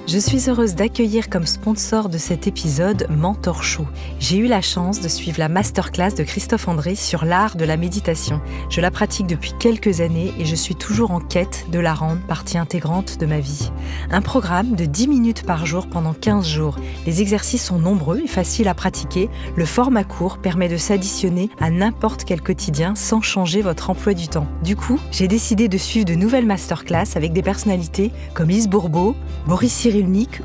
Je suis heureuse d'accueillir comme sponsor de cet épisode Mentor Show. J'ai eu la chance de suivre la masterclass de Christophe André sur l'art de la méditation. Je la pratique depuis quelques années et je suis toujours en quête de la rendre partie intégrante de ma vie. Un programme de 10 minutes par jour pendant 15 jours. Les exercices sont nombreux et faciles à pratiquer. Le format court permet de s'additionner à n'importe quel quotidien sans changer votre emploi du temps. Du coup, j'ai décidé de suivre de nouvelles masterclass avec des personnalités comme Lise Bourbeau, Boris Cyrulnik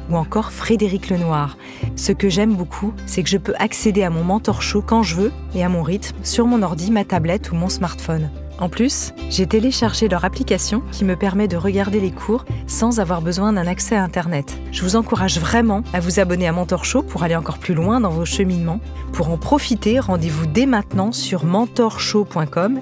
ou encore Frédéric Lenoir. Ce que j'aime beaucoup, c'est que je peux accéder à mon Mentor Show quand je veux et à mon rythme sur mon ordi, ma tablette ou mon smartphone. En plus, j'ai téléchargé leur application qui me permet de regarder les cours sans avoir besoin d'un accès à Internet. Je vous encourage vraiment à vous abonner à Mentor Show pour aller encore plus loin dans vos cheminements. Pour en profiter, rendez-vous dès maintenant sur mentorshow.com,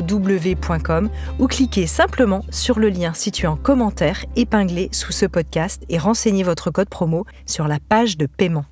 mentorshow.com, ou cliquez simplement sur le lien situé en commentaire épinglé sous ce podcast et renseignez votre code promo sur la page de paiement.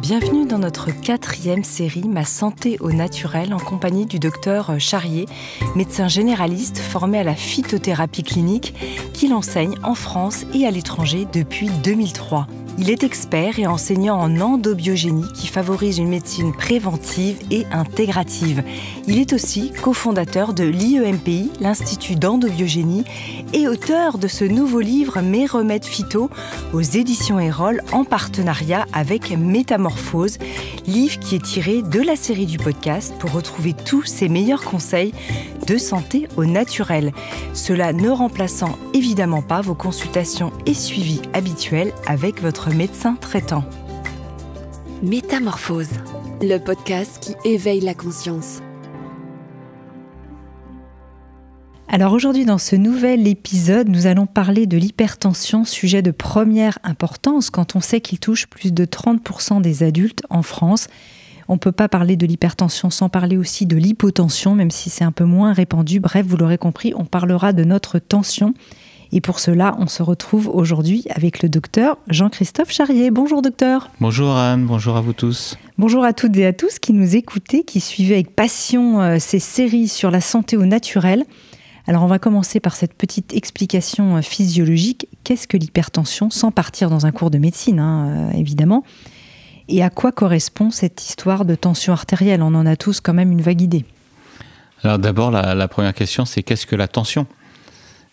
Bienvenue dans notre 4e série Ma santé au naturel en compagnie du docteur Charrier, médecin généraliste formé à la phytothérapie clinique qui l'enseigne en France et à l'étranger depuis 2003. Il est expert et enseignant en endobiogénie qui favorise une médecine préventive et intégrative. Il est aussi cofondateur de l'IEMPI, l'Institut d'endobiogénie, et auteur de ce nouveau livre Mes remèdes phyto aux éditions Erol en partenariat avec Métamorphose, livre qui est tiré de la série du podcast pour retrouver tous ses meilleurs conseils de santé au naturel. Cela ne remplaçant évidemment pas vos consultations et suivis habituels avec votre médecin traitant. Métamorphose, le podcast qui éveille la conscience. Alors aujourd'hui, dans ce nouvel épisode, nous allons parler de l'hypertension, sujet de première importance quand on sait qu'il touche plus de 30% des adultes en France. On ne peut pas parler de l'hypertension sans parler aussi de l'hypotension, même si c'est un peu moins répandu. Bref, vous l'aurez compris, on parlera de notre tension. Et pour cela, on se retrouve aujourd'hui avec le docteur Jean-Christophe Charrier. Bonjour docteur. Bonjour Anne, bonjour à vous tous. Bonjour à toutes et à tous qui nous écoutez, qui suivez avec passion ces séries sur la santé au naturel. Alors on va commencer par cette petite explication physiologique. Qu'est-ce que l'hypertension, sans partir dans un cours de médecine, évidemment. Et à quoi correspond cette histoire de tension artérielle ? On en a tous quand même une vague idée. Alors d'abord, la première question, c'est qu'est-ce que la tension ?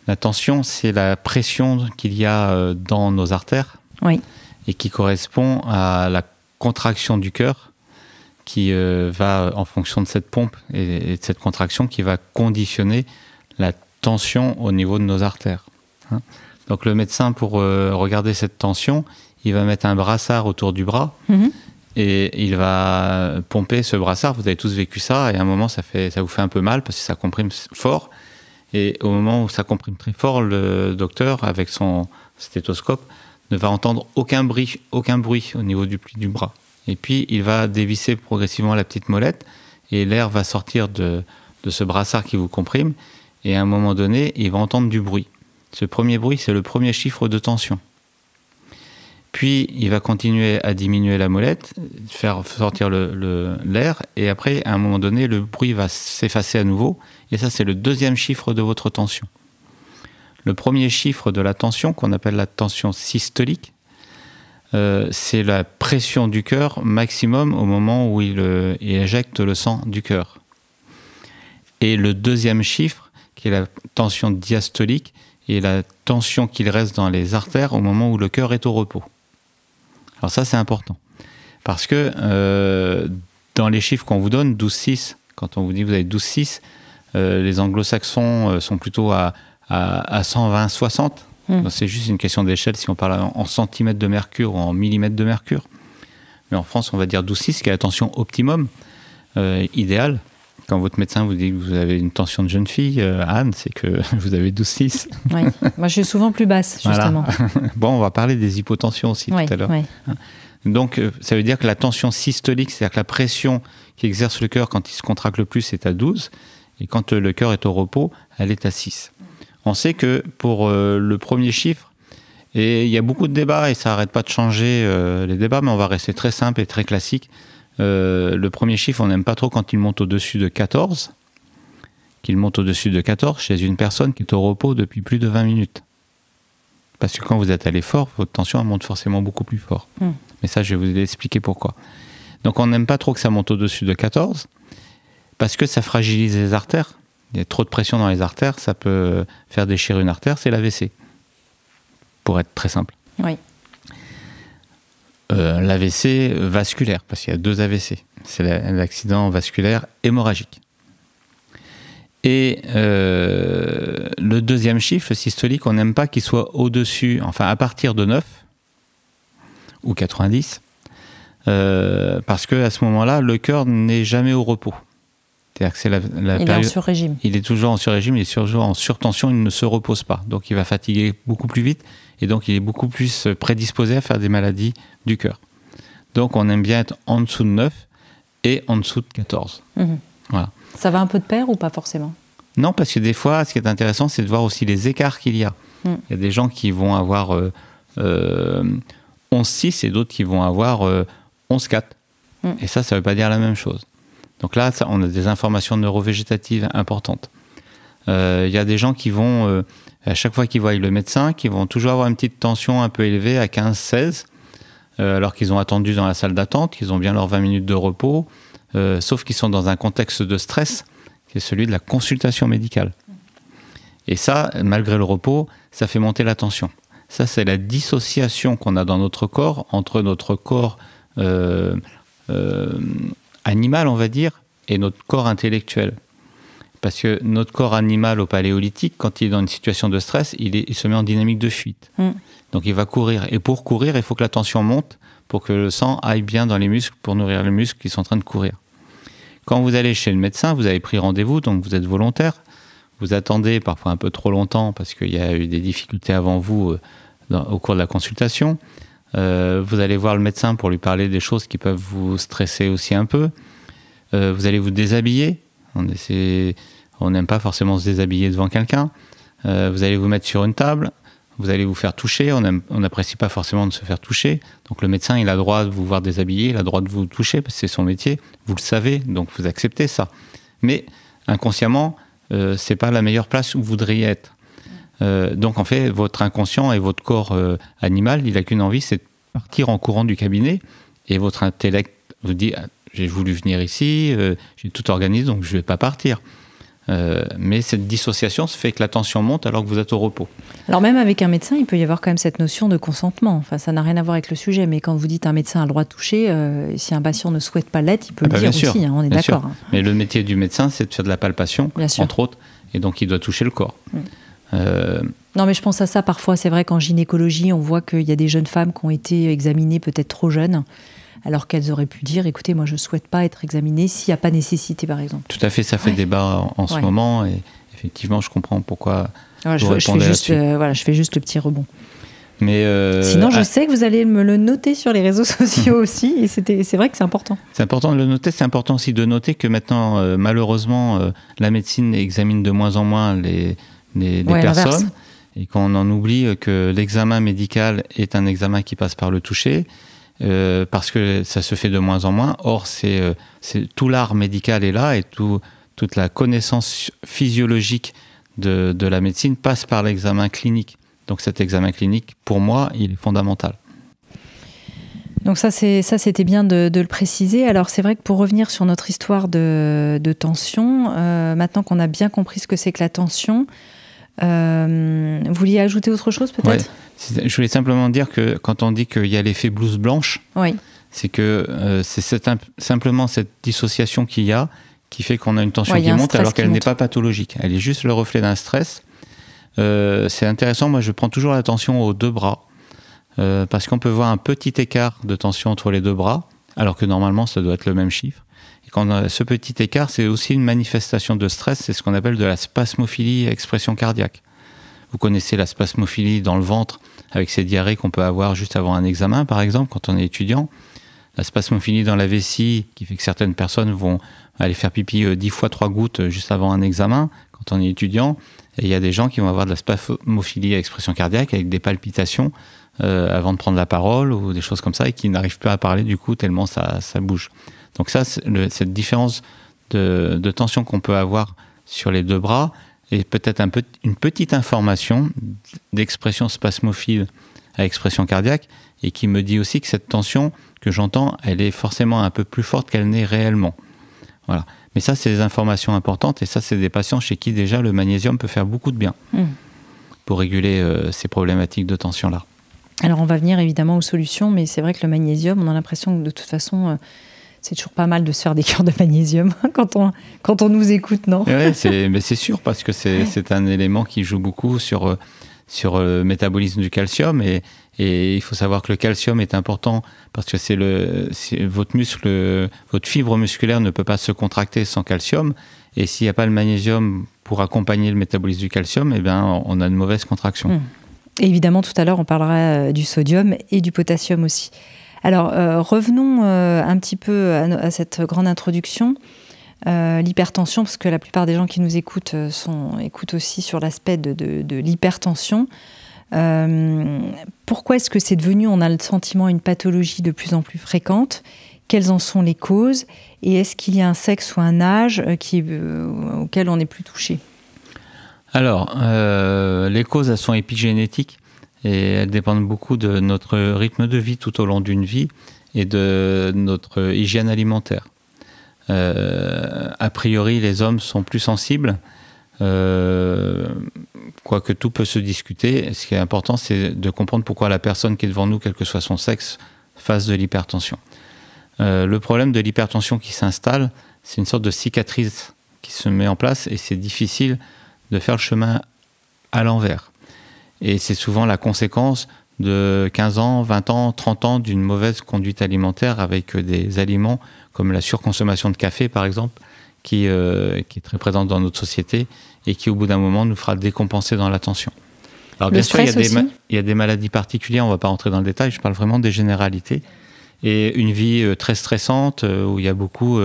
La tension, c'est la pression qu'il y a dans nos artères, oui, et qui correspond à la contraction du cœur qui va, en fonction de cette pompe et de cette contraction, qui va conditionner la tension au niveau de nos artères. Donc le médecin, pour regarder cette tension, il va mettre un brassard autour du bras et il va pomper ce brassard. Vous avez tous vécu ça et à un moment, ça vous fait un peu mal parce que ça comprime fort. Et au moment où ça comprime très fort, le docteur, avec son stéthoscope, ne va entendre aucun bruit au niveau du pli du bras. Et puis, il va dévisser progressivement la petite molette et l'air va sortir de ce brassard qui vous comprime. Et à un moment donné, il va entendre du bruit. Ce premier bruit, c'est le premier chiffre de tension. Puis, il va continuer à diminuer la molette, faire sortir l'air, et après, à un moment donné, le bruit va s'effacer à nouveau, et ça, c'est le deuxième chiffre de votre tension. Le premier chiffre de la tension, qu'on appelle la tension systolique, c'est la pression du cœur maximum au moment où il éjecte le sang du cœur. Et le deuxième chiffre, qui est la tension diastolique, est la tension qu'il reste dans les artères au moment où le cœur est au repos. Alors ça, c'est important. Parce que dans les chiffres qu'on vous donne, 12,6, quand on vous dit que vous avez 12,6, les anglo-saxons sont plutôt à 120-60. C'est juste une question d'échelle si on parle en centimètres de mercure ou en millimètres de mercure. Mais en France, on va dire 12,6, qui est la tension optimum, idéale. Quand votre médecin vous dit que vous avez une tension de jeune fille, Anne, c'est que vous avez 12,6. Oui, moi je suis souvent plus basse, justement. Voilà. Bon, on va parler des hypotensions aussi tout à l'heure. Oui. Donc, ça veut dire que la tension systolique, c'est-à-dire que la pression qu'exerce le cœur quand il se contracte le plus, est à 12. Et quand le cœur est au repos, elle est à 6. On sait que pour le premier chiffre, et il y a beaucoup de débats et ça n'arrête pas de changer les débats, mais on va rester très simple et très classique. Le premier chiffre, on n'aime pas trop quand il monte au-dessus de 14. Qu'il monte au-dessus de 14 chez une personne qui est au repos depuis plus de 20 minutes. Parce que quand vous êtes à l'effort, votre tension elle monte forcément beaucoup plus fort. Mais ça, je vais vous expliquer pourquoi. Donc on n'aime pas trop que ça monte au-dessus de 14, parce que ça fragilise les artères. Il y a trop de pression dans les artères, ça peut faire déchirer une artère, c'est l'AVC. Pour être très simple. Oui. L'AVC vasculaire, parce qu'il y a 2 AVC. C'est l'accident vasculaire hémorragique. Et le deuxième chiffre, le systolique, on n'aime pas qu'il soit au-dessus, enfin à partir de 9 ou 90, parce qu'à ce moment-là, le cœur n'est jamais au repos. C'est-à-dire que c'est la il période, est en sur-régime. Il est toujours en sur-régime, il est toujours en surtension, il ne se repose pas. Donc il va fatiguer beaucoup plus vite et donc il est beaucoup plus prédisposé à faire des maladies du cœur. Donc on aime bien être en dessous de 9 et en dessous de 14. Voilà. Ça va un peu de pair ou pas forcément? Non, parce que des fois, ce qui est intéressant, c'est de voir aussi les écarts qu'il y a. Il y a des gens qui vont avoir 11,6 et d'autres qui vont avoir 11,4. Et ça ne veut pas dire la même chose. Donc là, on a des informations neurovégétatives importantes. Il y a des gens qui vont, à chaque fois qu'ils voient le médecin, qui vont toujours avoir une petite tension un peu élevée à 15-16, alors qu'ils ont attendu dans la salle d'attente, qu'ils ont bien leurs 20 minutes de repos, sauf qu'ils sont dans un contexte de stress, qui est celui de la consultation médicale. Et ça, malgré le repos, ça fait monter la tension. Ça, c'est la dissociation qu'on a dans notre corps, entre notre corps animal, on va dire, et notre corps intellectuel. Parce que notre corps animal au paléolithique, quand il est dans une situation de stress, il se met en dynamique de fuite. Donc il va courir. Et pour courir, il faut que la tension monte pour que le sang aille bien dans les muscles, pour nourrir les muscles qui sont en train de courir. Quand vous allez chez le médecin, vous avez pris rendez-vous, donc vous êtes volontaire. Vous attendez parfois un peu trop longtemps parce qu'il y a eu des difficultés avant vous au cours de la consultation. Vous allez voir le médecin pour lui parler des choses qui peuvent vous stresser aussi un peu. Vous allez vous déshabiller. On n'aime pas forcément se déshabiller devant quelqu'un. Vous allez vous mettre sur une table. Vous allez vous faire toucher. On n'apprécie pas forcément de se faire toucher. Donc le médecin, il a le droit de vous voir déshabiller, il a le droit de vous toucher parce que c'est son métier. Vous le savez, donc vous acceptez ça. Mais inconsciemment, c'est pas la meilleure place où vous voudriez être. Donc en fait, votre inconscient et votre corps animal, il n'a qu'une envie, c'est de partir en courant du cabinet. Et votre intellect vous dit, j'ai voulu venir ici, j'ai tout organisé, donc je ne vais pas partir. Mais cette dissociation se fait que la tension monte alors que vous êtes au repos. Alors même avec un médecin, il peut y avoir quand même cette notion de consentement. Enfin, ça n'a rien à voir avec le sujet, mais quand vous dites un médecin a le droit de toucher, si un patient ne souhaite pas l'être, il peut le dire aussi, on est d'accord. Mais le métier du médecin, c'est de faire de la palpation, entre autres, et donc il doit toucher le corps. Non, mais je pense à ça parfois. C'est vrai qu'en gynécologie, on voit qu'il y a des jeunes femmes qui ont été examinées peut-être trop jeunes, alors qu'elles auraient pu dire, écoutez, moi je ne souhaite pas être examinée s'il n'y a pas nécessité, par exemple. Tout à fait, ça fait débat en ce moment, et effectivement, je comprends pourquoi je fais juste le petit rebond. Mais sinon, je sais que vous allez me le noter sur les réseaux sociaux aussi, et c'est vrai que c'est important. C'est important de le noter, c'est important aussi de noter que maintenant, malheureusement, la médecine examine de moins en moins les personnes, et qu'on en oublie que l'examen médical est un examen qui passe par le toucher, parce que ça se fait de moins en moins. Or, c'est tout l'art médical est là, et toute la connaissance physiologique de la médecine passe par l'examen clinique. Donc cet examen clinique, pour moi, il est fondamental. Donc ça c'était bien de le préciser. Alors c'est vrai que pour revenir sur notre histoire de tension, maintenant qu'on a bien compris ce que c'est que la tension, vous vouliez ajouter autre chose peut-être ? Je voulais simplement dire que quand on dit qu'il y a l'effet blouse blanche, c'est que c'est simplement cette dissociation qu'il y a qui fait qu'on a une tension qui monte alors qu'elle n'est pas pathologique. Elle est juste le reflet d'un stress. C'est intéressant, moi je prends toujours la tension aux deux bras parce qu'on peut voir un petit écart de tension entre les deux bras alors que normalement ça doit être le même chiffre. Et quand on a ce petit écart, c'est aussi une manifestation de stress, c'est ce qu'on appelle de la spasmophilie à expression cardiaque. Vous connaissez la spasmophilie dans le ventre avec ces diarrhées qu'on peut avoir juste avant un examen par exemple quand on est étudiant. La spasmophilie dans la vessie qui fait que certaines personnes vont aller faire pipi 10 fois 3 gouttes juste avant un examen quand on est étudiant. Et il y a des gens qui vont avoir de la spasmophilie à expression cardiaque avec des palpitations avant de prendre la parole ou des choses comme ça et qui n'arrivent pas à parler du coup tellement ça bouge. Donc ça, cette différence de tension qu'on peut avoir sur les deux bras est peut-être une petite information d'expression spasmophile à expression cardiaque, et qui me dit aussi que cette tension que j'entends, elle est forcément un peu plus forte qu'elle n'est réellement. Voilà. Mais ça, c'est des informations importantes, et ça, c'est des patients chez qui déjà le magnésium peut faire beaucoup de bien pour réguler ces problématiques de tension-là. Alors, on va venir évidemment aux solutions, mais c'est vrai que le magnésium, on a l'impression que de toute façon, c'est toujours pas mal de se faire des cures de magnésium quand on nous écoute, non ? Oui, mais c'est sûr, parce que c'est un élément qui joue beaucoup sur le métabolisme du calcium, et il faut savoir que le calcium est important parce que votre fibre musculaire ne peut pas se contracter sans calcium, et s'il n'y a pas le magnésium pour accompagner le métabolisme du calcium, eh bien, on a une mauvaise contraction. Et évidemment, tout à l'heure, on parlera du sodium et du potassium aussi. Alors, revenons un petit peu à cette grande introduction. L'hypertension, parce que la plupart des gens qui nous écoutent écoutent aussi sur l'aspect de l'hypertension. Pourquoi est-ce que c'est devenu, on a le sentiment, une pathologie de plus en plus fréquente ? Quelles en sont les causes ? Et est-ce qu'il y a un sexe ou un âge auquel on est plus touché ? Alors, les causes, elles sont épigénétiques, et elles dépendent beaucoup de notre rythme de vie tout au long d'une vie et de notre hygiène alimentaire. A priori, les hommes sont plus sensibles, quoique tout peut se discuter. Ce qui est important, c'est de comprendre pourquoi la personne qui est devant nous, quel que soit son sexe, fasse de l'hypertension. Le problème de l'hypertension qui s'installe, c'est une sorte de cicatrice qui se met en place, et c'est difficile de faire le chemin à l'envers. Et c'est souvent la conséquence de 15 ans, 20 ans, 30 ans d'une mauvaise conduite alimentaire, avec des aliments comme la surconsommation de café, par exemple, qui est très présente dans notre société, et qui, au bout d'un moment, nous fera décompenser dans la tension. Alors, bien sûr, il y a des maladies particulières, on ne va pas rentrer dans le détail, je parle vraiment des généralités. Et une vie très stressante, où il y a beaucoup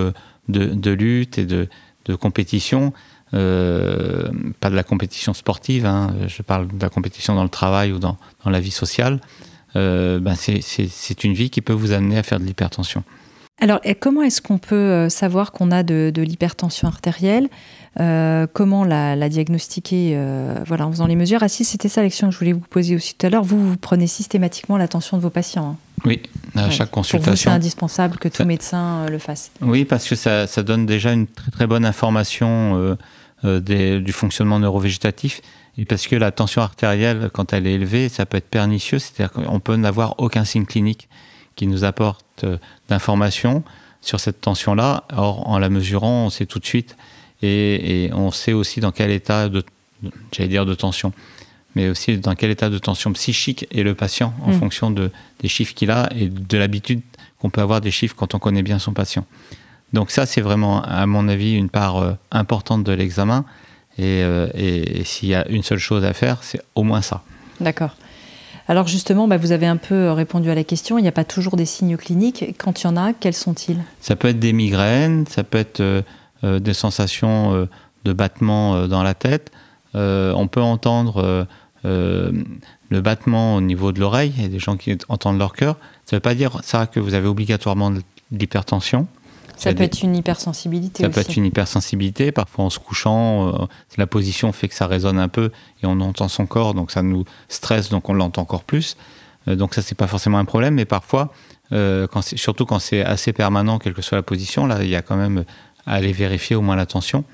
de lutte et de compétition, pas de la compétition sportive, hein, je parle de la compétition dans le travail ou dans la vie sociale, c'est une vie qui peut vous amener à faire de l'hypertension. Alors, comment est-ce qu'on peut savoir qu'on a de l'hypertension artérielle ? Comment la diagnostiquer en faisant les mesures. Ah si, c'était ça l'action que je voulais vous poser aussi tout à l'heure. Vous prenez systématiquement la tension de vos patients. Hein. Oui, à chaque consultation. Pour vous, c'est indispensable que tout médecin le fasse. Oui, parce que ça donne déjà une très très bonne information du fonctionnement neurovégétatif. Et parce que la tension artérielle, quand elle est élevée, ça peut être pernicieux. C'est-à-dire qu'on peut n'avoir aucun signe clinique qui nous apporte d'informations sur cette tension-là. Or, en la mesurant, on sait tout de suite. Et on sait aussi dans quel état de tension, mais aussi dans quel état de tension psychique est le patient, en fonction des chiffres qu'il a et de l'habitude qu'on peut avoir des chiffres quand on connaît bien son patient. Donc ça, c'est vraiment, à mon avis, une part importante de l'examen. Et s'il y a une seule chose à faire, c'est au moins ça. D'accord. Alors justement, vous avez un peu répondu à la question. Il n'y a pas toujours des signes cliniques. Quand il y en a, quels sont-ils ? Ça peut être des migraines, ça peut être des sensations de battement dans la tête. On peut entendre le battement au niveau de l'oreille. Il y a des gens qui entendent leur cœur. Ça ne veut pas dire ça que vous avez obligatoirement de l'hypertension. Ça peut être une hypersensibilité aussi. Ça peut être une hypersensibilité. Parfois, en se couchant, la position fait que ça résonne un peu et on entend son corps, donc ça nous stresse, donc on l'entend encore plus. Donc ça, c'est pas forcément un problème, mais parfois, surtout quand c'est assez permanent, quelle que soit la position, là, il y a quand même à aller vérifier au moins la tension.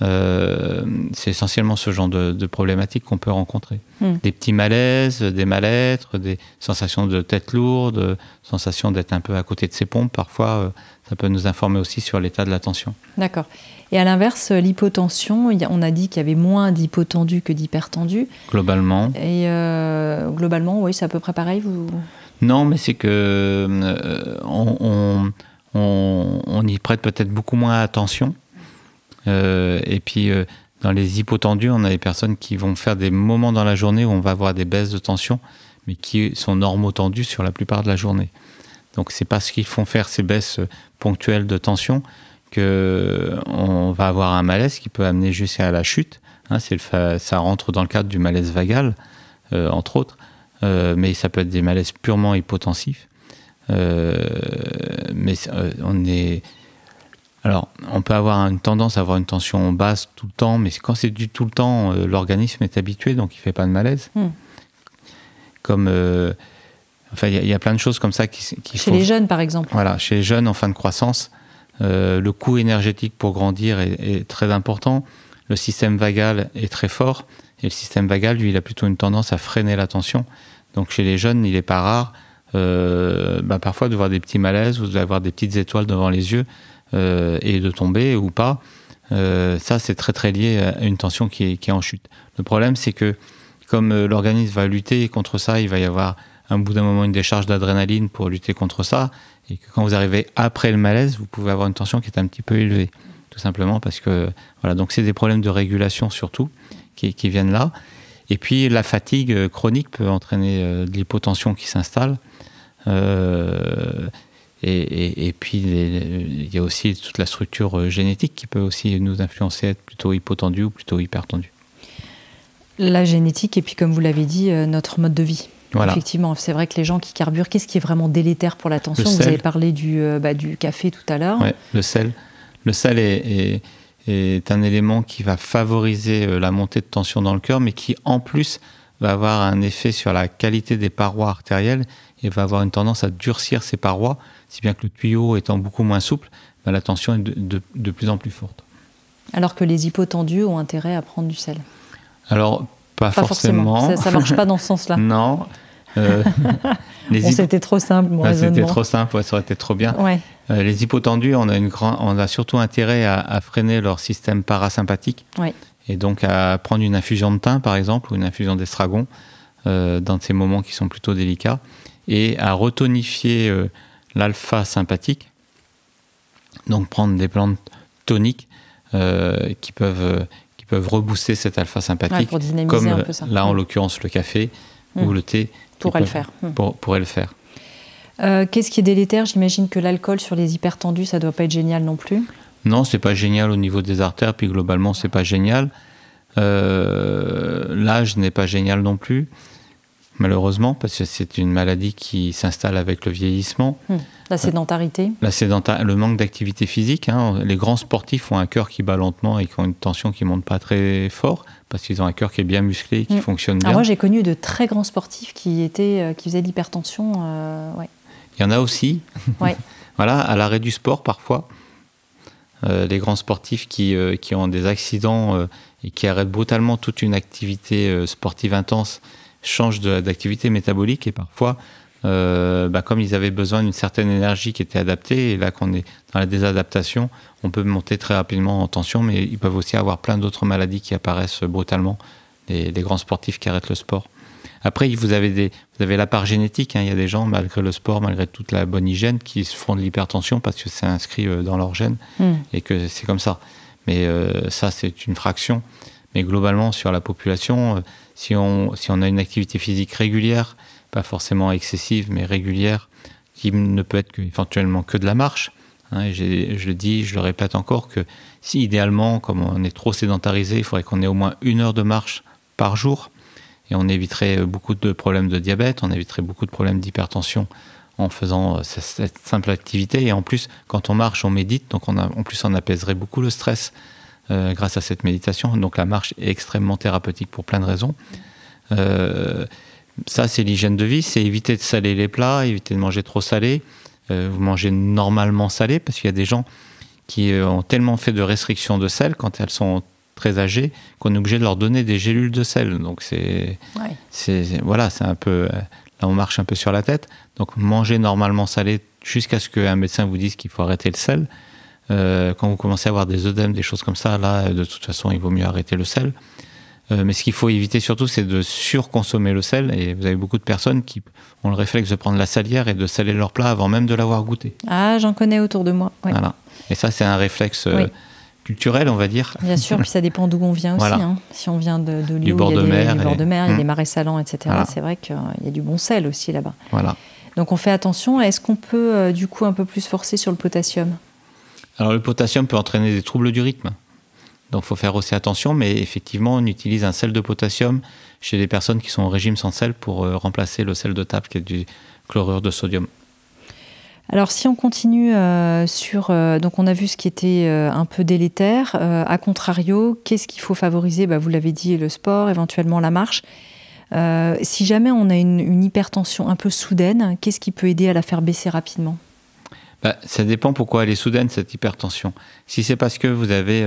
C'est essentiellement ce genre de problématiques qu'on peut rencontrer. Des petits malaises, des mal-être, des sensations de tête lourde, sensations d'être un peu à côté de ses pompes. Parfois, ça peut nous informer aussi sur l'état de la tension. D'accord. Et à l'inverse, l'hypotension, on a dit qu'il y avait moins d'hypotendus que d'hypertendus. Globalement. Et globalement, oui, c'est à peu près pareil. Non, mais c'est que on y prête peut-être beaucoup moins attention. Et puis, dans les hypotendus, on a des personnes qui vont faire des moments dans la journée où on va avoir des baisses de tension, mais qui sont normotendus sur la plupart de la journée. Donc, c'est parce qu'ils font faire ces baisses ponctuelles de tension qu'on va avoir un malaise qui peut amener jusqu'à la chute. Hein, ça rentre dans le cadre du malaise vagal, entre autres, mais ça peut être des malaises purement hypotensifs. Mais alors, on peut avoir une tendance à avoir une tension basse tout le temps, mais quand c'est du tout le temps, l'organisme est habitué, donc il ne fait pas de malaise. Comme, il y a plein de choses comme ça chez les jeunes, par exemple. Voilà, chez les jeunes en fin de croissance, le coût énergétique pour grandir est très important. Le système vagal est très fort, et le système vagal, lui, il a plutôt une tendance à freiner la tension. Donc chez les jeunes, il n'est pas rare parfois de voir des petits malaises ou d'avoir des petites étoiles devant les yeux et de tomber ou pas. Ça, c'est très très lié à une tension qui est en chute. Le problème, c'est que comme l'organisme va lutter contre ça, il va y avoir à un bout d'un moment une décharge d'adrénaline pour lutter contre ça, et que quand vous arrivez après le malaise, vous pouvez avoir une tension qui est un petit peu élevée, tout simplement parce que voilà. Donc c'est des problèmes de régulation surtout qui viennent là. Et puis la fatigue chronique peut entraîner de l'hypotension qui s'installe. Et puis il y a aussi toute la structure génétique qui peut aussi nous influencer, être plutôt hypotendu ou plutôt hypertendu. La génétique et puis comme vous l'avez dit, notre mode de vie. Voilà. Effectivement, c'est vrai que les gens qui carburent, qu'est-ce qui est vraiment délétère pour la tension ? Vous avez parlé du café tout à l'heure. Ouais, le sel. Le sel est un élément qui va favoriser la montée de tension dans le cœur, mais qui en plus va avoir un effet sur la qualité des parois artérielles et va avoir une tendance à durcir ces parois, si bien que le tuyau étant beaucoup moins souple, la tension est de plus en plus forte. Alors que les hypotendus ont intérêt à prendre du sel. Alors, pas forcément. Ça ne marche pas dans ce sens-là. Non. C'était trop simple, mon raisonnement. C'était trop simple, ça aurait été trop bien. Ouais. Les hypotendus, on a surtout intérêt à freiner leur système parasympathique. Ouais. Et donc à prendre une infusion de thym, par exemple, ou une infusion d'estragon, dans ces moments qui sont plutôt délicats, et à retonifier l'alpha sympathique. Donc prendre des plantes toniques qui peuvent rebooster cet alpha sympathique, pour dynamiser comme un peu ça. Là en l'occurrence le café ou le thé pourrait le faire. Pourrait le faire. Qu'est-ce qui est délétère ? J'imagine que l'alcool sur les hypertendus, ça ne doit pas être génial non plus. Non, c'est pas génial au niveau des artères, puis globalement c'est pas génial. L'âge n'est pas génial non plus, malheureusement, parce que c'est une maladie qui s'installe avec le vieillissement. La sédentarité. Le manque d'activité physique. Les grands sportifs ont un cœur qui bat lentement et qui ont une tension qui ne monte pas très fort, parce qu'ils ont un cœur qui est bien musclé et qui fonctionne bien. Alors moi, j'ai connu de très grands sportifs qui faisaient de l'hypertension. Il y en a aussi. Ouais. Voilà, à l'arrêt du sport parfois. Les grands sportifs qui ont des accidents et qui arrêtent brutalement toute une activité sportive intense changent d'activité métabolique, et parfois, comme ils avaient besoin d'une certaine énergie qui était adaptée, et là qu'on est dans la désadaptation, on peut monter très rapidement en tension, mais ils peuvent aussi avoir plein d'autres maladies qui apparaissent brutalement, les grands sportifs qui arrêtent le sport. Après, vous avez la part génétique. Il y a des gens, malgré le sport, malgré toute la bonne hygiène, qui se font de l'hypertension parce que c'est inscrit dans leur gène et que c'est comme ça. Mais ça, c'est une fraction. Mais globalement, sur la population, si on a une activité physique régulière, pas forcément excessive, mais régulière, qui ne peut être éventuellement que de la marche. Et je le dis, je le répète encore, que si idéalement, comme on est trop sédentarisé, il faudrait qu'on ait au moins 1 heure de marche par jour. Et on éviterait beaucoup de problèmes de diabète, on éviterait beaucoup de problèmes d'hypertension en faisant cette simple activité. Et en plus, quand on marche, on médite, donc en plus on apaiserait beaucoup le stress grâce à cette méditation. Donc la marche est extrêmement thérapeutique pour plein de raisons. Ça, c'est l'hygiène de vie, c'est éviter de saler les plats, éviter de manger trop salé. Vous mangez normalement salé, parce qu'il y a des gens qui ont tellement fait de restrictions de sel quand elles sont très âgés, qu'on est obligé de leur donner des gélules de sel. Donc c'est un peu... Là, on marche un peu sur la tête. Donc manger normalement salé jusqu'à ce qu'un médecin vous dise qu'il faut arrêter le sel. Quand vous commencez à avoir des œdèmes, des choses comme ça, là, de toute façon, il vaut mieux arrêter le sel. Mais ce qu'il faut éviter surtout, c'est de surconsommer le sel. Et vous avez beaucoup de personnes qui ont le réflexe de prendre la salière et de saler leur plat avant même de l'avoir goûté. Ah, j'en connais autour de moi. Ouais. Voilà. Et ça, c'est un réflexe... culturel, on va dire. Bien sûr, puis ça dépend d'où on vient aussi. Voilà. Si on vient de lieux du bord de mer, il y a des marais salants, etc. Voilà. C'est vrai qu'il y a du bon sel aussi là-bas. Voilà. Donc on fait attention. Est-ce qu'on peut du coup un peu plus forcer sur le potassium ? Alors le potassium peut entraîner des troubles du rythme. Donc il faut faire aussi attention, mais effectivement on utilise un sel de potassium chez les personnes qui sont au régime sans sel pour remplacer le sel de table qui est du chlorure de sodium. Alors si on continue donc on a vu ce qui était un peu délétère. À contrario, qu'est-ce qu'il faut favoriser ? Vous l'avez dit, le sport, éventuellement la marche. Si jamais on a une hypertension un peu soudaine, qu'est-ce qui peut aider à la faire baisser rapidement ? Ça dépend pourquoi elle est soudaine, cette hypertension. Si c'est parce que vous avez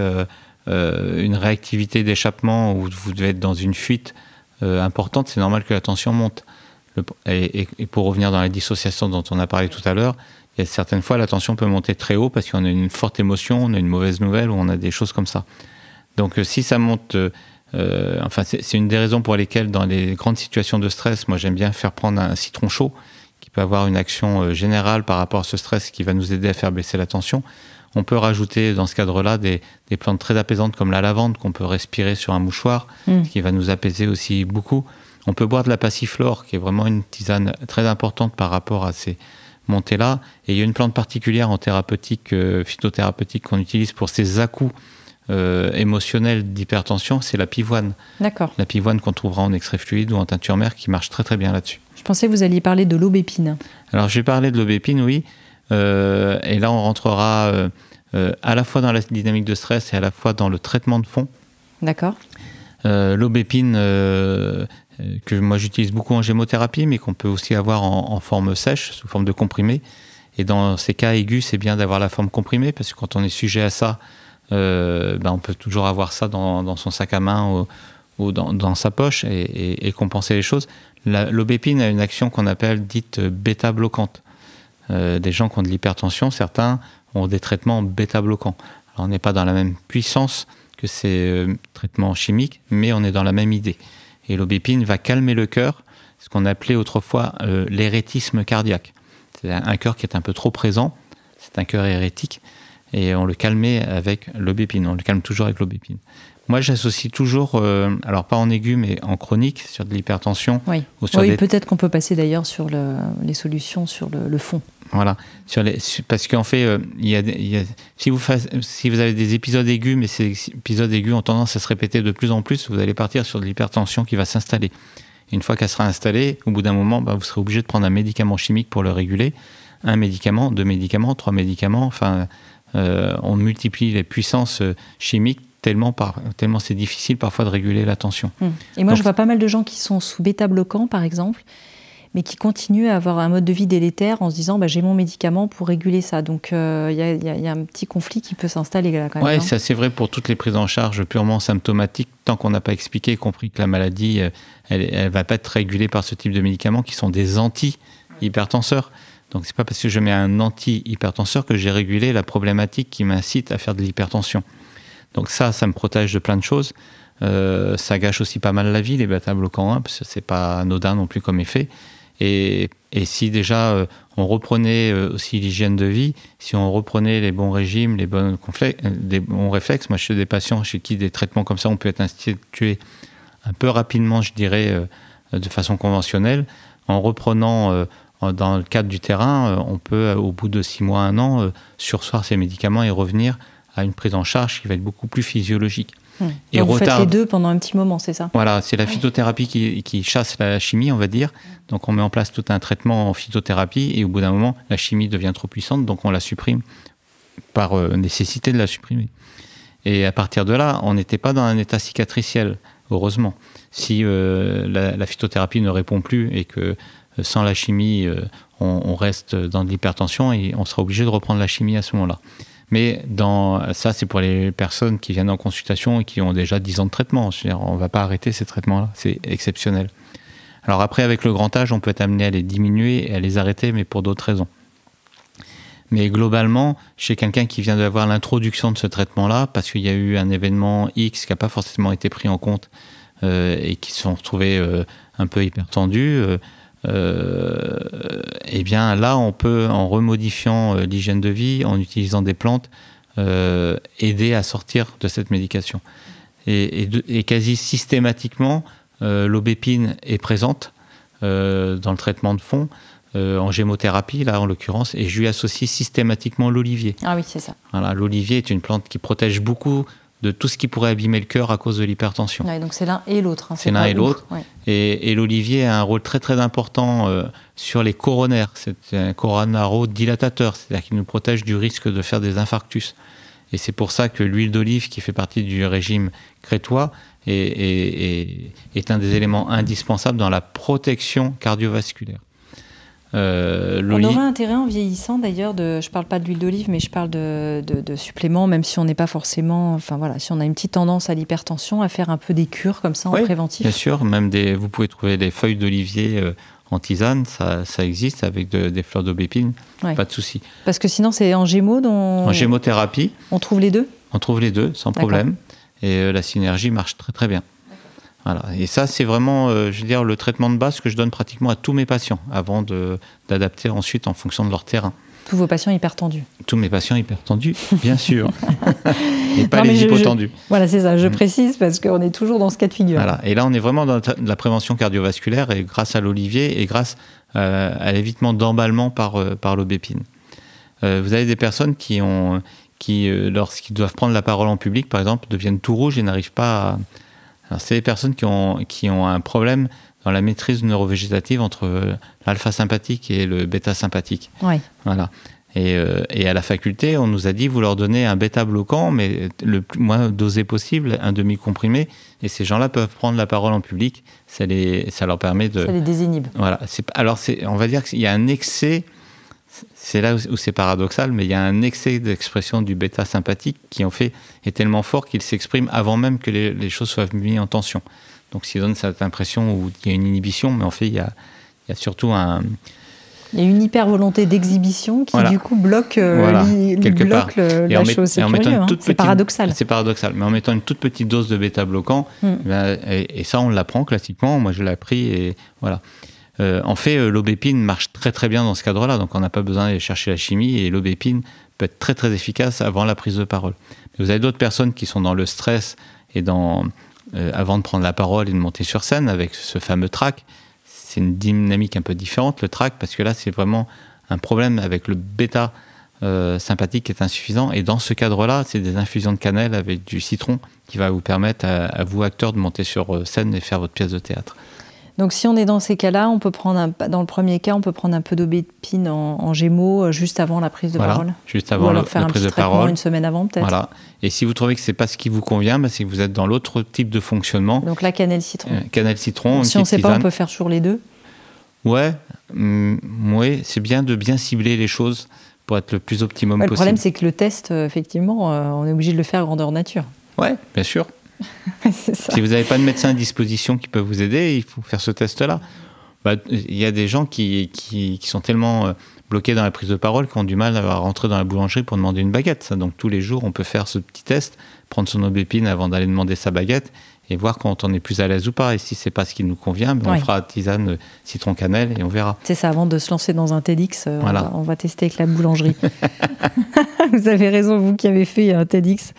une réactivité d'échappement ou vous devez être dans une fuite importante, c'est normal que la tension monte. Et pour revenir dans la dissociation dont on a parlé tout à l'heure, il y a certaines fois la tension peut monter très haut parce qu'on a une forte émotion, on a une mauvaise nouvelle ou on a des choses comme ça. Donc si ça monte, c'est une des raisons pour lesquelles dans les grandes situations de stress, moi j'aime bien faire prendre un citron chaud qui peut avoir une action générale par rapport à ce stress qui va nous aider à faire baisser la tension. On peut rajouter dans ce cadre-là des plantes très apaisantes comme la lavande qu'on peut respirer sur un mouchoir, ce qui va nous apaiser aussi beaucoup. On peut boire de la passiflore, qui est vraiment une tisane très importante par rapport à ces montées-là. Et il y a une plante particulière en thérapeutique, phytothérapeutique, qu'on utilise pour ces à-coups émotionnels d'hypertension, c'est la pivoine. D'accord. La pivoine qu'on trouvera en extrait fluide ou en teinture mère, qui marche très très bien là-dessus. Je pensais que vous alliez parler de l'aubépine. Alors je vais parler de l'aubépine, oui. Et là, on rentrera à la fois dans la dynamique de stress et à la fois dans le traitement de fond. D'accord. L'aubépine, que moi j'utilise beaucoup en gémothérapie, mais qu'on peut aussi avoir en forme sèche, sous forme de comprimé. Et dans ces cas aigus, c'est bien d'avoir la forme comprimée, parce que quand on est sujet à ça, on peut toujours avoir ça dans son sac à main ou dans sa poche et compenser les choses. L'aubépine a une action qu'on appelle dite bêta-bloquante. Des gens qui ont de l'hypertension, certains ont des traitements bêta-bloquants. Alors, on n'est pas dans la même puissance que ces traitements chimiques, mais on est dans la même idée. Et l'aubépine va calmer le cœur, ce qu'on appelait autrefois l'éréthisme cardiaque. C'est un cœur qui est un peu trop présent, c'est un cœur érétique, et on le calmait avec l'aubépine, on le calme toujours avec l'aubépine. Moi, j'associe toujours, alors pas en aigu, mais en chronique, sur de l'hypertension. Oui, peut-être qu'on peut passer d'ailleurs sur les solutions sur le fond. Voilà, parce qu'en fait, si vous avez des épisodes aigus, mais ces épisodes aigus ont tendance à se répéter de plus en plus, vous allez partir sur de l'hypertension qui va s'installer. Et une fois qu'elle sera installée, au bout d'un moment, vous serez obligé de prendre un médicament chimique pour le réguler. Un médicament, 2 médicaments, 3 médicaments, on multiplie les puissances chimiques tellement c'est difficile parfois de réguler la tension. Et moi, je vois pas mal de gens qui sont sous bêta-bloquants, par exemple, mais qui continuent à avoir un mode de vie délétère en se disant j'ai mon médicament pour réguler ça. Donc il y a un petit conflit qui peut s'installer là quand même. Oui, c'est assez vrai pour toutes les prises en charge purement symptomatiques, tant qu'on n'a pas expliqué et compris que la maladie, elle va pas être régulée par ce type de médicaments qui sont des anti-hypertenseurs. Donc c'est pas parce que je mets un anti-hypertenseur que j'ai régulé la problématique qui m'incite à faire de l'hypertension. Donc ça me protège de plein de choses. Ça gâche aussi pas mal la vie, les bêta-bloquants, parce que c'est pas anodin non plus comme effet. Et si déjà on reprenait aussi l'hygiène de vie, si on reprenait les bons régimes, les bons réflexes, moi je suis des patients chez qui des traitements comme ça on peut être institués un peu rapidement, je dirais, de façon conventionnelle. En reprenant dans le cadre du terrain, on peut au bout de 6 mois, 1 an, surseoir ces médicaments et revenir à une prise en charge qui va être beaucoup plus physiologique. Et vous faites les deux pendant un petit moment, c'est ça ? Voilà, c'est la phytothérapie qui chasse la chimie, on va dire. Donc on met en place tout un traitement en phytothérapie et au bout d'un moment, la chimie devient trop puissante, donc on la supprime par nécessité de la supprimer. Et à partir de là, on n'était pas dans un état cicatriciel, heureusement. Si la phytothérapie ne répond plus et que sans la chimie, on reste dans de l'hypertension et on sera obligé de reprendre la chimie à ce moment-là. Mais ça, c'est pour les personnes qui viennent en consultation et qui ont déjà 10 ans de traitement. C'est-à-dire, on ne va pas arrêter ces traitements-là. C'est exceptionnel. Alors après, avec le grand âge, on peut être amené à les diminuer et à les arrêter, mais pour d'autres raisons. Mais globalement, chez quelqu'un qui vient d'avoir l'introduction de ce traitement-là, parce qu'il y a eu un événement X qui n'a pas forcément été pris en compte et qui se sont retrouvés un peu hypertendus, et bien là, on peut, en remodifiant l'hygiène de vie, en utilisant des plantes, aider à sortir de cette médication. Et quasi systématiquement, l'aubépine est présente dans le traitement de fond, en gémothérapie, là en l'occurrence, et je lui associe systématiquement l'olivier. Ah oui, c'est ça. Voilà, l'olivier est une plante qui protège beaucoup de tout ce qui pourrait abîmer le cœur à cause de l'hypertension. Ouais, donc c'est l'un et l'autre. C'est l'un et l'autre. Ouais. Et l'olivier a un rôle très très important sur les coronaires. C'est un coronaro-dilatateur, c'est-à-dire qu'il nous protège du risque de faire des infarctus. Et c'est pour ça que l'huile d'olive, qui fait partie du régime crétois, est un des éléments indispensables dans la protection cardiovasculaire. On aura intérêt en vieillissant d'ailleurs, je ne parle pas de l'huile d'olive, mais je parle de suppléments, même si on n'est pas forcément, enfin voilà, si on a une petite tendance à l'hypertension, à faire un peu des cures comme ça en préventif. Bien sûr, même vous pouvez trouver des feuilles d'olivier en tisane, ça existe avec des fleurs d'aubépine, pas de souci. Parce que sinon c'est en gémeaux en gémothérapie. On trouve les deux ? On trouve les deux sans problème, et la synergie marche très très bien. Voilà. Et ça, c'est vraiment, je veux dire, le traitement de base que je donne pratiquement à tous mes patients, avant d'adapter ensuite en fonction de leur terrain. Tous vos patients hypertendus ? Tous mes patients hypertendus, bien sûr. Et pas les hypotendus. Voilà, c'est ça, je précise, parce qu'on est toujours dans ce cas de figure. Voilà. Et là, on est vraiment dans la prévention cardiovasculaire, et grâce à l'olivier, et grâce à l'évitement d'emballement par l'aubépine. Vous avez des personnes qui, lorsqu'ils doivent prendre la parole en public, par exemple, deviennent tout rouges et n'arrivent pas à... Alors, c'est des personnes qui ont un problème dans la maîtrise neurovégétative entre l'alpha sympathique et le bêta sympathique. Oui. Voilà. Et à la faculté, on nous a dit, vous leur donnez un bêta bloquant, mais le moins dosé possible, un demi-comprimé, et ces gens-là peuvent prendre la parole en public, ça leur permet de... Ça les désinhibe. Voilà. Alors, on va dire qu'il y a un excès, c'est là où c'est paradoxal, mais il y a un excès d'expression du bêta sympathique qui en fait est tellement fort qu'il s'exprime avant même que les choses soient mises en tension. Donc ça donne cette impression où il y a une inhibition, mais en fait il y a surtout il y a une hyper volonté d'exhibition qui du coup bloque la chose. C'est curieux, c'est paradoxal. C'est paradoxal, mais en mettant une toute petite dose de bêta bloquant, et ça on l'apprend classiquement, moi je l'ai appris et voilà. En fait, l'aubépine marche très très bien dans ce cadre-là, donc on n'a pas besoin d'aller chercher la chimie, et l'aubépine peut être très très efficace avant la prise de parole. Mais vous avez d'autres personnes qui sont dans le stress et avant de prendre la parole et de monter sur scène avec ce fameux trac. C'est une dynamique un peu différente, le trac, parce que là c'est vraiment un problème avec le bêta sympathique qui est insuffisant, et dans ce cadre-là, c'est des infusions de cannelle avec du citron qui va vous permettre à vous, acteurs, de monter sur scène et faire votre pièce de théâtre. Donc si on est dans ces cas-là, on peut prendre dans le premier cas, on peut prendre un peu d'aubépine en gémeaux juste avant la prise de parole. Juste avant la prise de parole. Une semaine avant peut-être. Voilà. Et si vous trouvez que c'est pas ce qui vous convient, c'est que vous êtes dans l'autre type de fonctionnement. Donc la cannelle citron. Cannelle citron. Si on ne sait pas, on peut faire toujours les deux. Ouais, c'est bien de bien cibler les choses pour être le plus optimum possible. Le problème, c'est que le test, effectivement, on est obligé de le faire grandeur nature. Ouais, bien sûr. C'est ça. Si vous n'avez pas de médecin à disposition qui peut vous aider, il faut faire ce test-là. Il y a des gens qui sont tellement bloqués dans la prise de parole qui ont du mal à rentrer dans la boulangerie pour demander une baguette. Donc tous les jours, on peut faire ce petit test, prendre son aubépine avant d'aller demander sa baguette et voir quand on est plus à l'aise ou pas. Et si c'est pas ce qui nous convient, on fera tisane citron cannelle et on verra. C'est ça, avant de se lancer dans un TEDx, on va tester avec la boulangerie. Vous avez raison, vous qui avez fait un TEDx.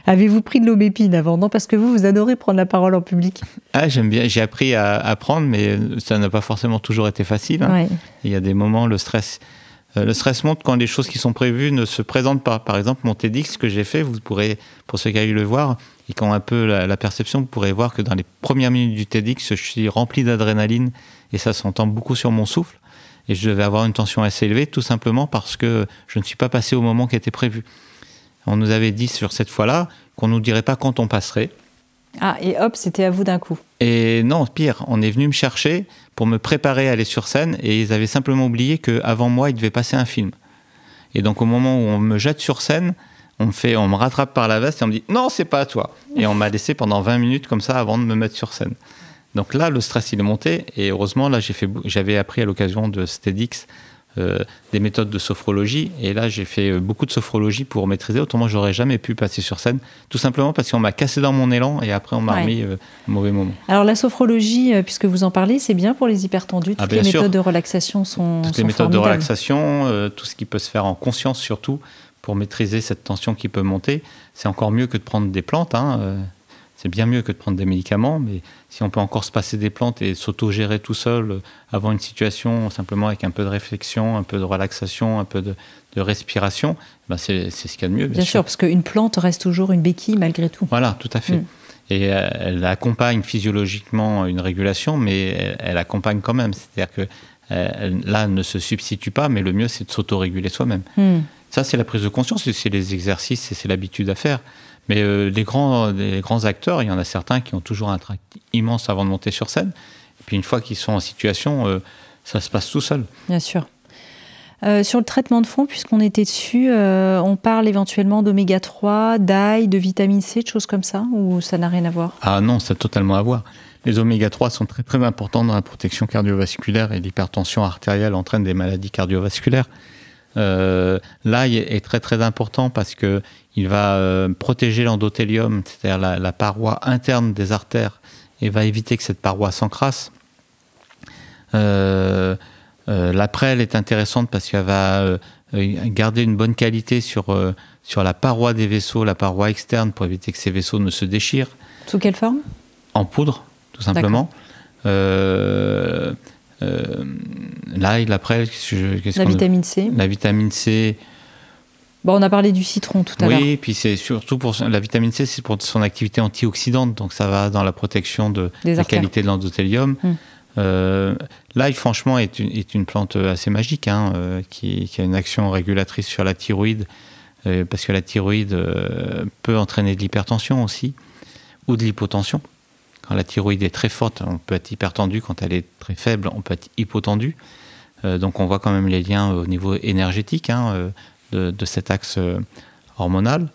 Avez-vous pris de l'aubépine avant ? Non, parce que vous adorez prendre la parole en public. Ah, j'aime bien. J'ai appris à prendre, mais ça n'a pas forcément toujours été facile. Hein. Ouais. Il y a des moments, le stress monte quand les choses qui sont prévues ne se présentent pas. Par exemple, mon TEDx que j'ai fait, vous pourrez, pour ceux qui ont eu le voir, et qui ont un peu la perception, vous pourrez voir que dans les premières minutes du TEDx, je suis rempli d'adrénaline et ça s'entend beaucoup sur mon souffle. Et je devais avoir une tension assez élevée, tout simplement parce que je ne suis pas passé au moment qui était prévu. On nous avait dit sur cette fois-là qu'on ne nous dirait pas quand on passerait. Ah, et hop, c'était à vous d'un coup. Et non, pire, on est venu me chercher pour me préparer à aller sur scène et ils avaient simplement oublié qu'avant moi, il devait passer un film. Et donc, au moment où on me jette sur scène, on me rattrape par la veste et on me dit « Non, c'est pas à toi !» Et on m'a laissé pendant 20 minutes comme ça avant de me mettre sur scène. Donc là, le stress, il est monté. Et heureusement, là, j'avais appris à l'occasion de ce TEDx des méthodes de sophrologie, et là j'ai fait beaucoup de sophrologie pour maîtriser, autrement j'aurais jamais pu passer sur scène, tout simplement parce qu'on m'a cassé dans mon élan et après on m'a remis un mauvais moment. Alors la sophrologie, puisque vous en parlez, c'est bien pour les hypertendus, toutes les méthodes de relaxation sont toutes les méthodes de relaxation, tout ce qui peut se faire en conscience surtout, pour maîtriser cette tension qui peut monter, c'est encore mieux que de prendre des plantes, c'est bien mieux que de prendre des médicaments, mais si on peut encore se passer des plantes et s'auto-gérer tout seul avant une situation, simplement avec un peu de réflexion, un peu de relaxation, un peu de respiration, c'est ce qu'il y a de mieux. Bien sûr, parce qu'une plante reste toujours une béquille malgré tout. Voilà, tout à fait. Et elle accompagne physiologiquement une régulation, mais elle accompagne quand même. C'est-à-dire que là, elle ne se substitue pas, mais le mieux, c'est de s'auto-réguler soi-même. Ça, c'est la prise de conscience, c'est les exercices et c'est l'habitude à faire. Mais les grands acteurs, il y en a certains qui ont toujours un trac immense avant de monter sur scène. Et puis une fois qu'ils sont en situation, ça se passe tout seul. Bien sûr. Sur le traitement de fond, puisqu'on était dessus, on parle éventuellement d'oméga 3, d'ail, de vitamine C, de choses comme ça, ou ça n'a rien à voir? Ah non, ça a totalement à voir. Les oméga 3 sont très très importants dans la protection cardiovasculaire et l'hypertension artérielle entraîne des maladies cardiovasculaires. L'ail est très très important parce qu'il va protéger l'endothélium, c'est-à-dire la paroi interne des artères, et va éviter que cette paroi s'encrasse. La prêle est intéressante parce qu'elle va garder une bonne qualité sur la paroi des vaisseaux, la paroi externe, pour éviter que ces vaisseaux ne se déchirent. Sous quelle forme? En poudre, tout simplement. L'ail, la prêle, la vitamine C. La vitamine C. Bon, on a parlé du citron tout à l'heure. Oui, puis c'est surtout pour la vitamine C, c'est pour son activité antioxydante, donc ça va dans la protection de la qualité de l'endothélium. L'ail, franchement, est une plante assez magique, qui a une action régulatrice sur la thyroïde, parce que la thyroïde peut entraîner de l'hypertension aussi, ou de l'hypotension. Quand la thyroïde est très forte, on peut être hypertendu. Quand elle est très faible, on peut être hypotendu. Donc on voit quand même les liens au niveau énergétique de cet axe hormonal.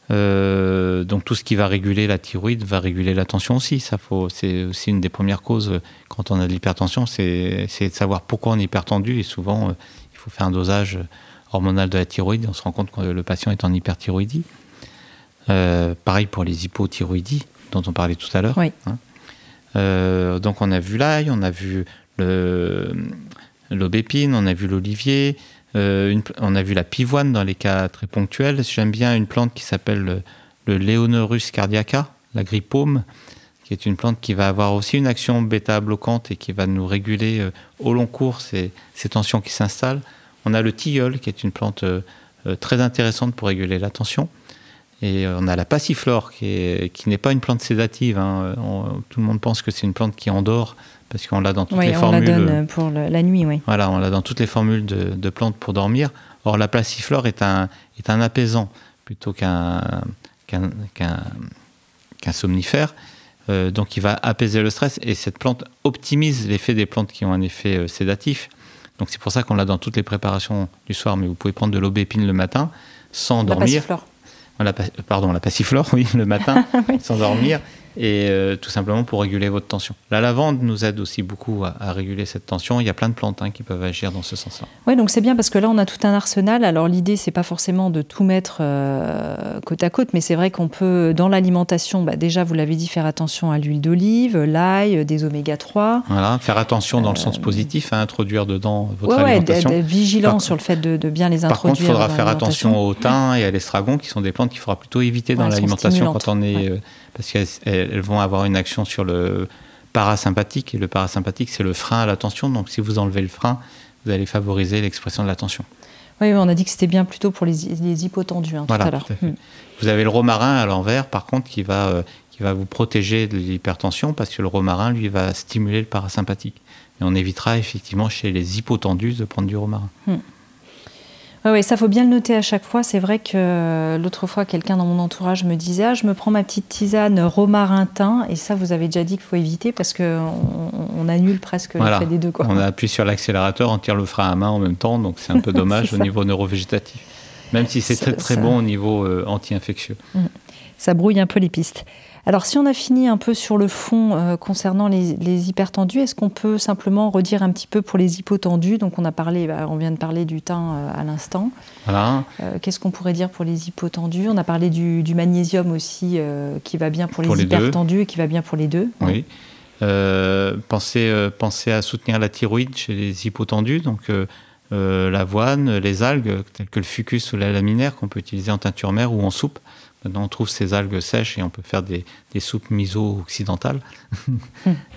Donc tout ce qui va réguler la thyroïde va réguler la tension aussi. C'est aussi une des premières causes quand on a de l'hypertension, c'est de savoir pourquoi on est hypertendu. Et souvent, il faut faire un dosage hormonal de la thyroïde et on se rend compte que le patient est en hyperthyroïdie. Pareil pour les hypothyroïdies dont on parlait tout à l'heure. Oui. Donc on a vu l'ail, on a vu l'aubépine, on a vu l'olivier, on a vu la pivoine dans les cas très ponctuels. J'aime bien une plante qui s'appelle le Leonorus cardiaca, la gripaume, qui est une plante qui va avoir aussi une action bêta-bloquante et qui va nous réguler au long cours ces tensions qui s'installent. On a le tilleul, qui est une plante très intéressante pour réguler la tension. Et on a la passiflore, qui n'est pas une plante sédative. Tout le monde pense que c'est une plante qui endort, parce qu'on l'a dans toutes les formules. On la donne pour la nuit, oui. Voilà, on l'a dans toutes les formules de plantes pour dormir. Or, la passiflore est un apaisant plutôt qu'un somnifère. Donc, il va apaiser le stress. Et cette plante optimise l'effet des plantes qui ont un effet sédatif. Donc, c'est pour ça qu'on l'a dans toutes les préparations du soir. Mais vous pouvez prendre de l'aubépine le matin sans dormir. La passiflore. La passiflore, oui, le matin, oui. Sans dormir, et tout simplement pour réguler votre tension. La lavande nous aide aussi beaucoup à réguler cette tension. Il y a plein de plantes qui peuvent agir dans ce sens-là. Oui, donc c'est bien parce que là, on a tout un arsenal. Alors l'idée, c'est pas forcément de tout mettre côte à côte, mais c'est vrai qu'on peut, dans l'alimentation, déjà, vous l'avez dit, faire attention à l'huile d'olive, l'ail, des oméga 3. Voilà, faire attention dans le sens positif, à introduire dedans votre alimentation. Être vigilant sur le fait de bien les introduire. Par contre, il faudra faire attention au thym et à l'estragon, qui sont des plantes qu'il faudra plutôt éviter dans l'alimentation quand on est... parce qu'elles vont avoir une action sur le parasympathique, et le parasympathique, c'est le frein à la tension. Donc, si vous enlevez le frein, vous allez favoriser l'expression de la tension. Oui, on a dit que c'était bien plutôt pour les hypotendus tout à l'heure. Vous avez le romarin à l'envers, par contre, qui va vous protéger de l'hypertension, parce que le romarin, lui, va stimuler le parasympathique. Et on évitera effectivement chez les hypotendus de prendre du romarin. Oui, ça faut bien le noter à chaque fois. C'est vrai que l'autre fois, quelqu'un dans mon entourage me disait « je me prends ma petite tisane romarin-thym » et ça, vous avez déjà dit qu'il faut éviter parce qu'on annule presque l'effet des deux. On appuie sur l'accélérateur, on tire le frein à main en même temps, donc c'est un peu dommage au niveau neurovégétatif. Même si c'est très bon au niveau anti-infectieux. Ça brouille un peu les pistes. Alors, si on a fini un peu sur le fond concernant les hypertendus, est-ce qu'on peut simplement redire un petit peu pour les hypotendus? Donc, on vient de parler du thym à l'instant. Voilà. Qu'est-ce qu'on pourrait dire pour les hypotendus? On a parlé du magnésium aussi, qui va bien pour les hypertendus et qui va bien pour les deux. Oui. Pensez à soutenir la thyroïde chez les hypotendus. Donc, l'avoine, les algues, telles que le fucus ou la laminaire, qu'on peut utiliser en teinture mère ou en soupe. Maintenant, on trouve ces algues sèches et on peut faire des soupes miso occidentales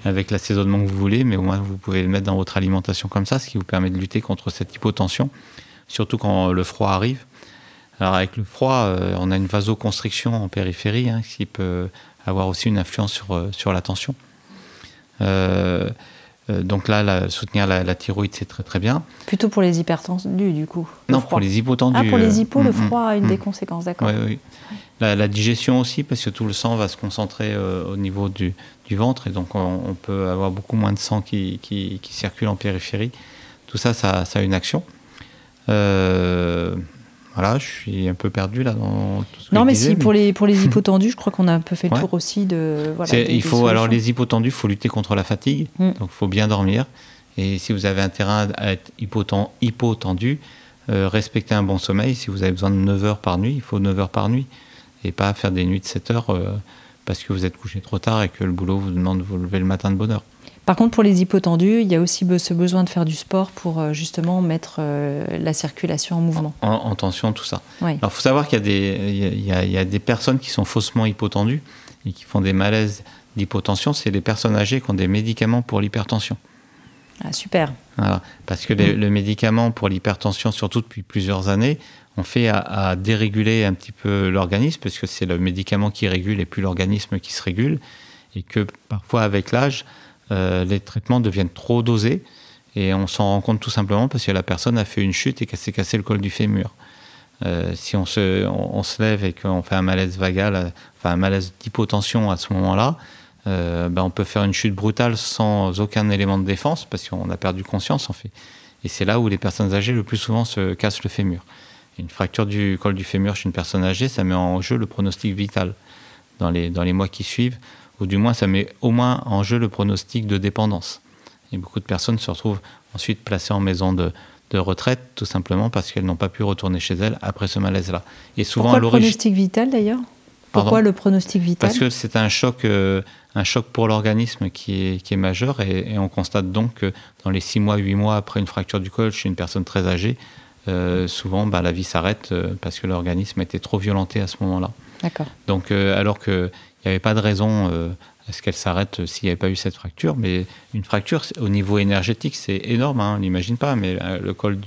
avec l'assaisonnement que vous voulez, mais au moins vous pouvez le mettre dans votre alimentation comme ça, ce qui vous permet de lutter contre cette hypotension, surtout quand le froid arrive. Alors avec le froid, on a une vasoconstriction en périphérie, qui peut avoir aussi une influence sur la tension. Donc là, soutenir la thyroïde, c'est très très bien. Plutôt pour les hypertendus, du coup. Non, pour les hypotendus. Ah, pour les hypos, le froid a une des conséquences, d'accord. Oui. La digestion aussi, parce que tout le sang va se concentrer au niveau du ventre, et donc on peut avoir beaucoup moins de sang qui circule en périphérie. Tout ça, ça a une action. Voilà, je suis un peu perdu là dans tout ce que non, mais disais, si, pour les hypotendus, je crois qu'on a un peu fait le tour aussi de. Voilà, alors les hypotendus, il faut lutter contre la fatigue, donc il faut bien dormir. Et si vous avez un terrain à être hypotendu, respectez un bon sommeil. Si vous avez besoin de 9 heures par nuit, il faut 9 heures par nuit. Et pas faire des nuits de 7 heures parce que vous êtes couché trop tard et que le boulot vous demande de vous lever le matin de bonne heure. Par contre, pour les hypotendus, il y a aussi ce besoin de faire du sport pour justement mettre la circulation en mouvement. En tension, tout ça. Oui. Alors, il faut savoir qu'il y a des personnes qui sont faussement hypotendues et qui font des malaises d'hypotension. C'est les personnes âgées qui ont des médicaments pour l'hypertension. Ah, super. Voilà. Parce que le médicament pour l'hypertension, surtout depuis plusieurs années, on fait à déréguler un petit peu l'organisme, parce que c'est le médicament qui régule et plus l'organisme qui se régule. Et que parfois, avec l'âge, les traitements deviennent trop dosés. Et on s'en rend compte tout simplement parce que la personne a fait une chute et qu'elle s'est cassé le col du fémur. Si on se lève et qu'on fait un malaise vagal, enfin un malaise d'hypotension à ce moment-là, on peut faire une chute brutale sans aucun élément de défense parce qu'on a perdu conscience en fait. Et c'est là où les personnes âgées le plus souvent se cassent le fémur. Une fracture du col du fémur chez une personne âgée, ça met en jeu le pronostic vital dans les mois qui suivent, ou du moins ça met au moins en jeu le pronostic de dépendance. Et beaucoup de personnes se retrouvent ensuite placées en maison de retraite, tout simplement parce qu'elles n'ont pas pu retourner chez elles après ce malaise-là. Et souvent, pourquoi le pronostic vital d'ailleurs ? Pourquoi le pronostic vital ? Parce que c'est un choc pour l'organisme qui est majeur, et on constate donc que dans les 6 mois, 8 mois après une fracture du col chez une personne très âgée, souvent la vie s'arrête parce que l'organisme était trop violenté à ce moment-là. D'accord. Donc alors qu'il n'y avait pas de raison à ce qu'elle s'arrête s'il n'y avait pas eu cette fracture, mais une fracture au niveau énergétique c'est énorme, on n'imagine pas, mais le col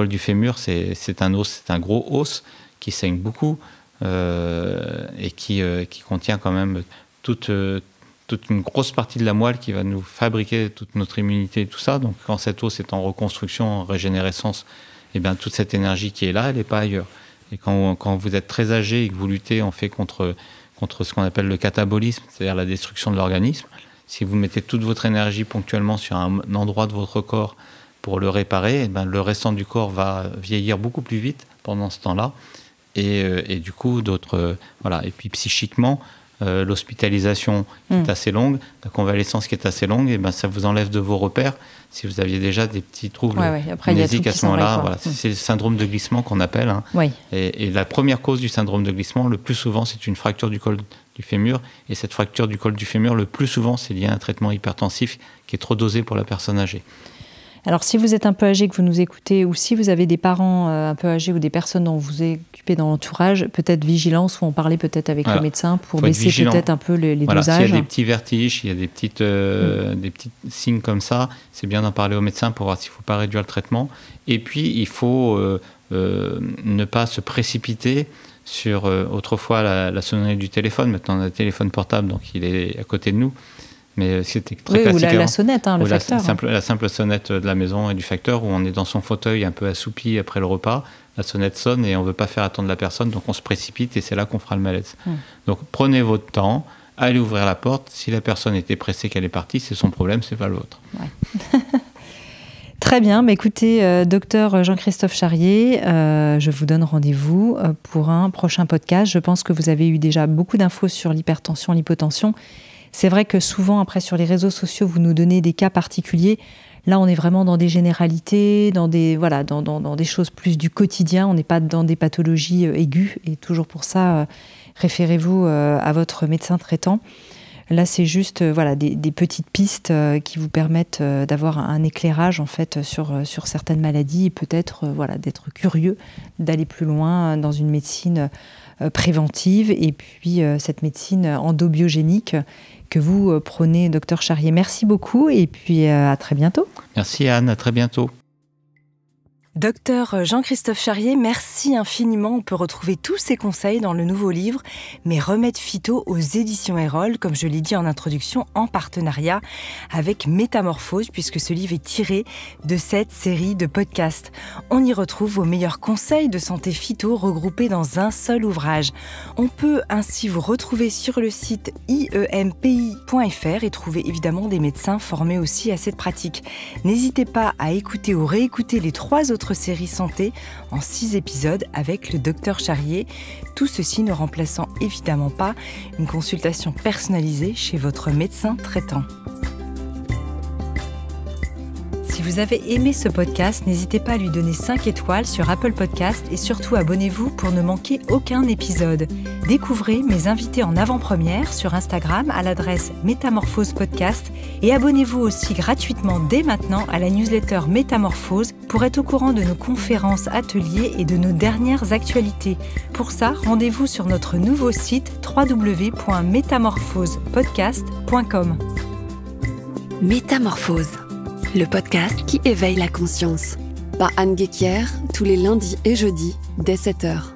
du fémur c'est un os, c'est un gros os qui saigne beaucoup et qui contient quand même toute une grosse partie de la moelle qui va nous fabriquer toute notre immunité et tout ça. Donc quand cet os est en reconstruction, en régénérescence, toute cette énergie qui est là, elle n'est pas ailleurs. Et quand vous êtes très âgé et que vous luttez en fait contre ce qu'on appelle le catabolisme, c'est-à-dire la destruction de l'organisme, si vous mettez toute votre énergie ponctuellement sur un endroit de votre corps pour le réparer, le restant du corps va vieillir beaucoup plus vite pendant ce temps-là. Et du coup, Et puis psychiquement, l'hospitalisation qui est assez longue, la convalescence qui est assez longue, ça vous enlève de vos repères si vous aviez déjà des petits troubles mnésiques à ce moment-là. Voilà. C'est le syndrome de glissement qu'on appelle. Et la première cause du syndrome de glissement, le plus souvent, c'est une fracture du col du fémur. Et cette fracture du col du fémur, le plus souvent, c'est lié à un traitement hypertensif qui est trop dosé pour la personne âgée. Alors, si vous êtes un peu âgé, que vous nous écoutez, ou si vous avez des parents un peu âgés ou des personnes dont vous vous occupez dans l'entourage, peut-être vigilance ou en parler peut-être avec le médecin pour baisser peut-être un peu les dosages. S'il y a des petits vertiges, s'il y a des petits signes comme ça, c'est bien d'en parler au médecin pour voir s'il ne faut pas réduire le traitement. Et puis, il faut ne pas se précipiter sur autrefois la sonnerie du téléphone. Maintenant, on a le téléphone portable, donc il est à côté de nous. Mais c'était très classique. Ou la sonnette, le facteur. La simple sonnette de la maison et du facteur, où on est dans son fauteuil un peu assoupi après le repas. La sonnette sonne et on ne veut pas faire attendre la personne, donc on se précipite et c'est là qu'on fera le malaise. Donc prenez votre temps, allez ouvrir la porte. Si la personne était pressée qu'elle est partie, c'est son problème, c'est pas le vôtre. Ouais. Très bien, écoutez, docteur Jean-Christophe Charrier, je vous donne rendez-vous pour un prochain podcast. Je pense que vous avez eu déjà beaucoup d'infos sur l'hypertension, l'hypotension. C'est vrai que souvent, après, sur les réseaux sociaux, vous nous donnez des cas particuliers. Là, on est vraiment dans des généralités, dans des choses plus du quotidien. On n'est pas dans des pathologies aiguës. Et toujours pour ça, référez-vous à votre médecin traitant. Là, c'est juste des petites pistes qui vous permettent d'avoir un éclairage en fait sur certaines maladies et peut-être d'être curieux, d'aller plus loin dans une médecine préventive et puis cette médecine endobiogénique que vous prônez, docteur Charrier. Merci beaucoup et puis à très bientôt. Merci Anne, à très bientôt. Docteur Jean-Christophe Charrier, merci infiniment. On peut retrouver tous ces conseils dans le nouveau livre « Mes remèdes phyto » aux éditions Erol, comme je l'ai dit en introduction, en partenariat avec Métamorphose, puisque ce livre est tiré de cette série de podcasts. On y retrouve vos meilleurs conseils de santé phyto regroupés dans un seul ouvrage. On peut ainsi vous retrouver sur le site iempi.fr et trouver évidemment des médecins formés aussi à cette pratique. N'hésitez pas à écouter ou réécouter les 3 autres série santé en 6 épisodes avec le docteur Charrier. Tout ceci ne remplaçant évidemment pas une consultation personnalisée chez votre médecin traitant. Si vous avez aimé ce podcast, n'hésitez pas à lui donner 5 étoiles sur Apple Podcast et surtout abonnez-vous pour ne manquer aucun épisode. Découvrez mes invités en avant-première sur Instagram à l'adresse Métamorphose Podcast et abonnez-vous aussi gratuitement dès maintenant à la newsletter Métamorphose pour être au courant de nos conférences, ateliers et de nos dernières actualités. Pour ça, rendez-vous sur notre nouveau site www.métamorphosepodcast.com. Métamorphose, le podcast qui éveille la conscience. Par Anne Guéquière, tous les lundis et jeudis, dès 7h.